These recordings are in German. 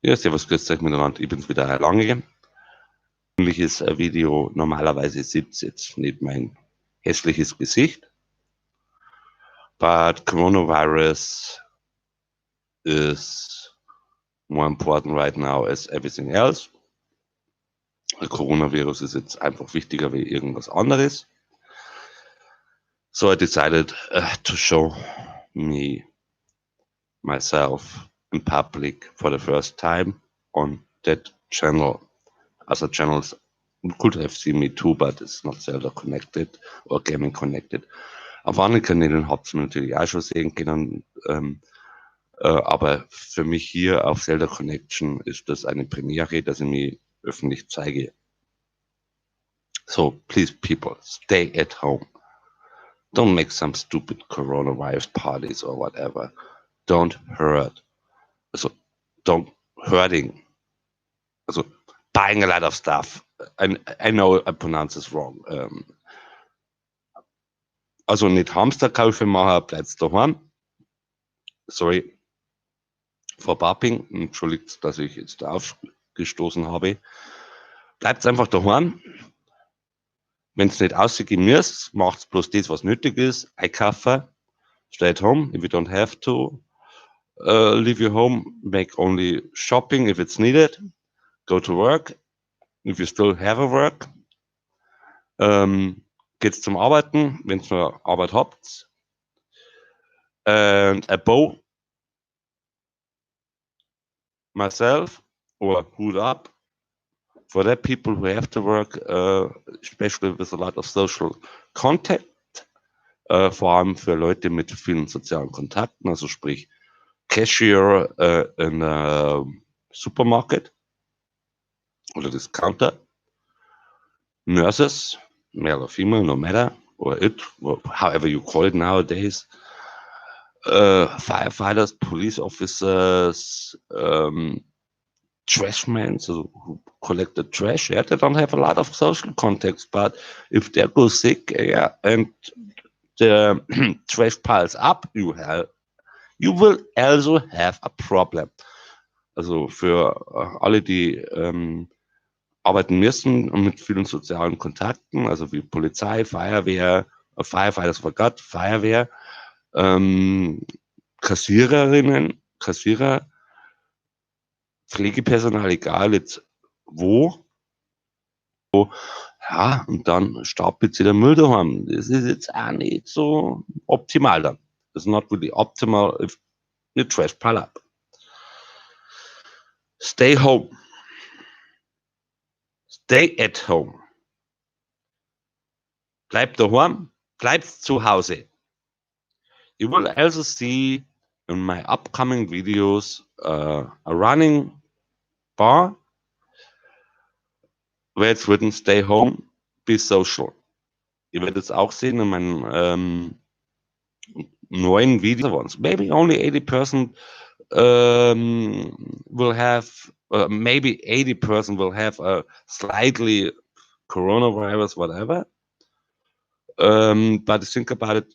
Ja, servus, grüßt euch miteinander. Ich bin's wieder, Herr Lange. Ähnliches Video. Normalerweise sitzt jetzt nicht mein hässliches Gesicht. But coronavirus is more important right now as everything else. Der Coronavirus ist jetzt einfach wichtiger wie irgendwas anderes. So I decided to show myself in public for the first time on that channel. Other channels could have seen me too, but it's not Zelda connected or gaming connected. Auf anderen Kanälen habt ihr natürlich auch schon sehen können, aber für mich hier auf Zelda Connection ist das eine Premiere, dass ich mich öffentlich zeige. So please people, stay at home. Don't make some stupid coronavirus parties or whatever. Don't hurt. Also, don't hurting. Also, buying a lot of stuff. I know I pronounce this wrong. Also nicht Hamsterkäufe machen, bleibt daheim. Sorry for Bapping. Entschuldigt, dass ich jetzt aufgestoßen habe. Bleibt einfach daheim. Wenn es nicht ausgehen müsst, macht bloß das, was nötig ist. Einkaufen. Stay at home if you don't have to. Leave your home. Make only shopping if it's needed. Go to work. If you still have a work. Geht's zum Arbeiten, wenn ihr noch Arbeit habt. And a bow myself or hood up for the people who have to work, especially with a lot of social contact, vor allem für Leute mit vielen sozialen Kontakten, also sprich Cashier in a Supermarket oder Discounter, nurses, male or female, no matter, or it, however you call it nowadays, firefighters, police officers, trashmen, so who collect the trash, yeah, they don't have a lot of social contacts, but if they go sick, yeah, and the trash piles up, you will also have a problem. Also für alle, die arbeiten müssen und mit vielen sozialen Kontakten, also wie Polizei, Feuerwehr, Firefighters forgot, Feuerwehr, Kassiererinnen, Kassierer, Pflegepersonal, egal jetzt wo, ja, und dann stapelt sie der Müll daheim. Das ist jetzt auch nicht so optimal dann. It's not really optimal if you trash pile up. Stay home. Stay at home. Bleibt daheim, bleibt zu Hause. You will also see in my upcoming videos a running bar where it's written stay home, be social. Ihr werdet es auch sehen in meinen neuen Videos. Maybe only 80% will have, maybe 80% will have a slightly coronavirus, whatever. But think about it,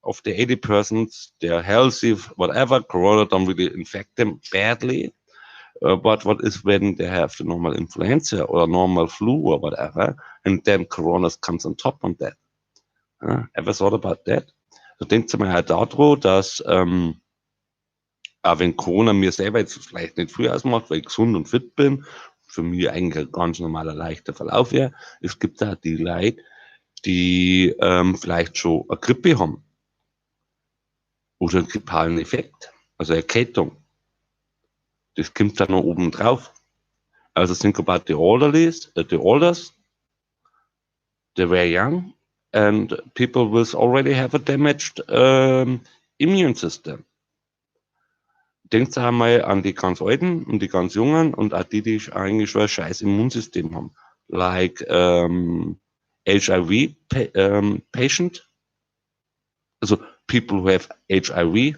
of the 80%, they're healthy, whatever, corona don't really infect them badly. But what is when they have the normal influenza or normal flu or whatever, and then corona comes on top of that? Ever thought about that? So denkt mal halt daran, dass auch wenn Corona mir selber jetzt vielleicht nicht früh ausmacht, weil ich gesund und fit bin, für mich eigentlich ein ganz normaler, leichter Verlauf wäre, es gibt da die Leute, die vielleicht schon eine Grippe haben oder einen grippalen Effekt, also Erkältung. Das kommt dann noch oben drauf. Also think about the elders, they were young and people with already have a damaged immune system. Denkt einmal an die ganz Alten und die ganz Jungen und auch die, die eigentlich schon ein scheiß Immunsystem haben. Like HIV patient, also people who have HIV,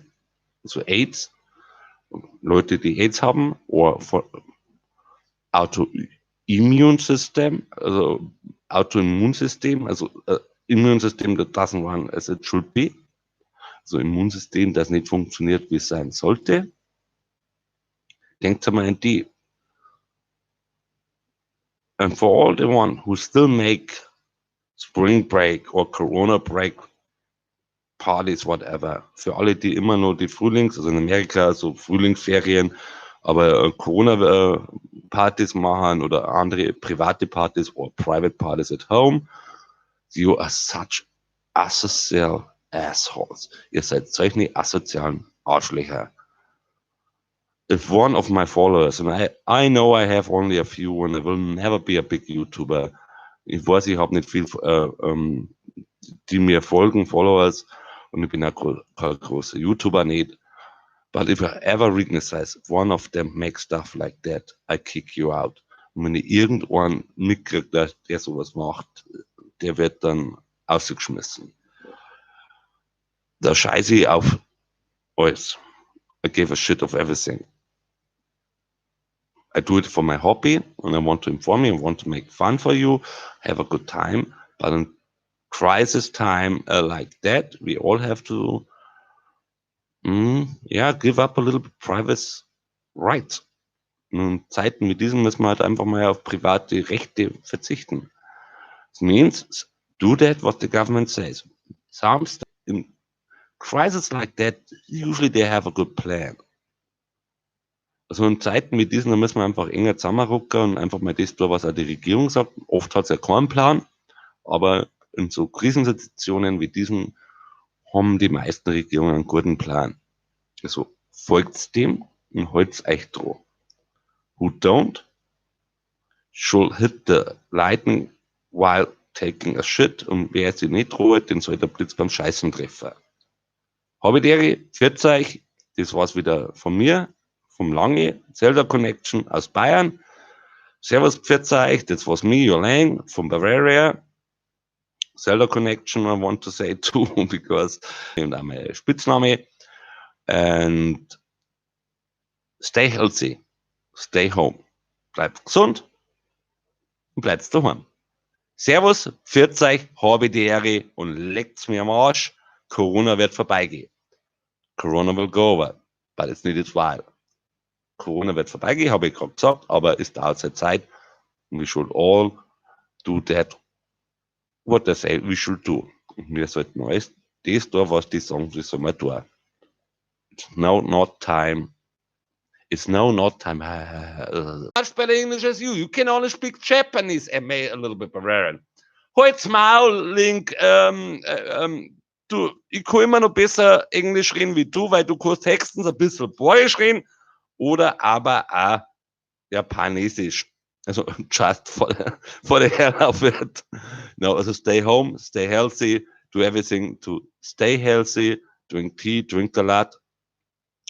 also AIDS, Leute, die AIDS haben, oder Autoimmune System, also Autoimmunsystem, also Immunsystem that doesn't run as it should be, also Immunsystem, das nicht funktioniert, wie es sein sollte. Denkt einmal an die. And for all the one who still make Spring Break or Corona Break Partys, whatever, für alle, die immer nur die also in Amerika so Frühlingsferien, aber Corona-Partys machen oder andere private Partys oder private Partys at home, you are such asocial assholes. Ihr seid solche asozialen Arschlöcher. If one of my followers, and I know I have only a few and I will never be a big YouTuber, ich weiß, ich habe nicht viel, die mir folgen, Followers, und ich bin auch kein großer YouTuber nicht. But if I ever recognize one of them make stuff like that, I kick you out. Und wenn ich irgendwann mitkriege, der sowas macht, der wird dann ausgeschmissen. Da scheiße ich auf alles. I give a shit of everything. I do it for my hobby and I want to inform you, I want to make fun for you, have a good time. But in crisis time like that, we all have to, give up a little bit private rights. In Zeiten wie diesen müssen wir halt einfach mal auf private Rechte verzichten. It means do that what the government says. Some in crisis like that, usually they have a good plan. Also in Zeiten wie diesen, da müssen wir einfach enger zusammenrücken und einfach mal das tun, was auch die Regierung sagt. Oft hat es ja keinen Plan, aber in so Krisensituationen wie diesen haben die meisten Regierungen einen guten Plan. Also folgt dem und halt's euch dran. Who don't should hit the lightning while taking a shit, und wer sich nicht traut, den soll der Blitz beim Scheißen treffen. Habe Deri, pfiat euch, das war's wieder von mir, vom Lange, Zelda Connection aus Bayern. Servus, pfiat euch, das war's me, Jolaine, from Bavaria. Zelda Connection, I want to say too, because I'm my Spitzname. And stay healthy, stay home. Bleibt gesund und bleibt daheim. Servus, pfiat euch, habe die Ehre und leckt's mir am Arsch. Corona wird vorbeigehen. Corona will go over, but it's needed while. Corona wird vorbeigehen, habe ich gerade gesagt, aber es dauert seine Zeit. We should all do that, what they say we should do. Und wir sollten alles das tun, was die sagen, das soll man tun. It's now not time. It's now not time. Much better English as you. You can only speak Japanese and may a little bit Bavarian. Halt's Maul, Link. Du, ich kann immer noch besser Englisch reden wie du, weil du kannst höchstens ein bisschen Bayerisch reden oder aber auch Japanesisch. Also just for the hell of it. No, also stay home, stay healthy, do everything to stay healthy, drink tea, drink a lot.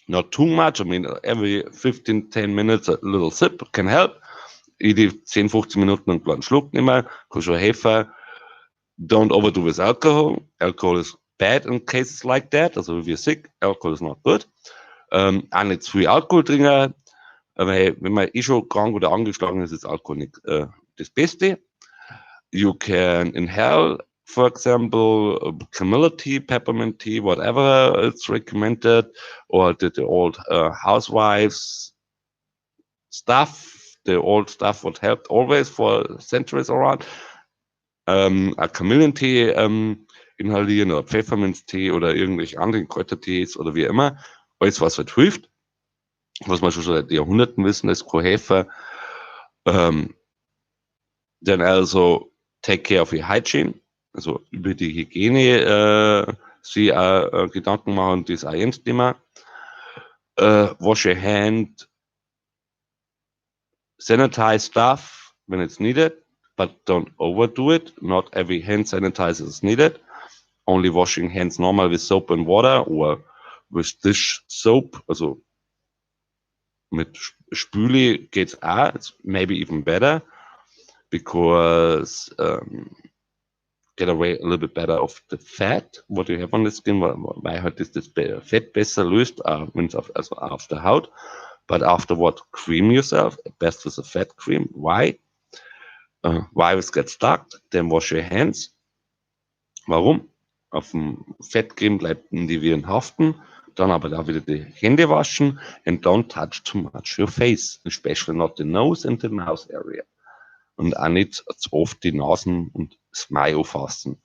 Not too much, I mean, every 15, 10 minutes a little sip can help. Jede 10, 15 Minuten einen kleinen Schluck nehmen, kann schon helfen. Don't overdo with alcohol. Alcohol is bad in cases like that. Also if you're sick, alcohol is not good. Auch nicht zu viel Alkohol trinken, weil wenn man schon krank oder angeschlagen ist, ist Alkohol nicht das Beste. You can inhale, for example, chamomile tea, peppermint tea, whatever it's recommended, or the old housewives stuff, the old stuff what helped always for centuries around. A chamomile Tee inhalieren oder Pfefferminztee oder irgendwelche anderen Kräutertees oder wie immer. Alles, was halt hilft, was wir schon seit Jahrhunderten wissen, das kann helfen. Dann also take care of your hygiene, also über die Hygiene sich Gedanken machen, das ist auch ein Thema. Wash your hand, sanitize stuff when it's needed, but don't overdo it. Not every hand sanitizer is needed. Only washing hands normal with soap and water or with dish soap, also mit Spüle geht's auch. It's maybe even better because get away a little bit better of the fat what you have on the skin, weil halt das Fett besser löst, also auf der Haut. But afterward, cream yourself, best with a fat cream. Why? Virus get stuck, then wash your hands. Warum? Auf dem Fettcreme bleiben die Viren haften. Dann aber da wieder die Hände waschen and don't touch too much your face, especially not the nose and the mouth area. Und auch nicht zu oft die Nasen und das Mai anfassen.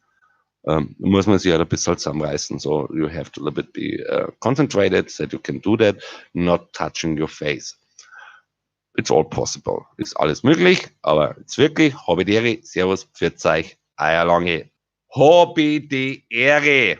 Muss man sich halt ein bisschen zusammenreißen. So, you have to a little bit be concentrated that you can do that, not touching your face. It's all possible. Ist alles möglich, aber jetzt wirklich, habe die Ehre, Servus, pfiat euch, euer Lange. Habe die Ehre.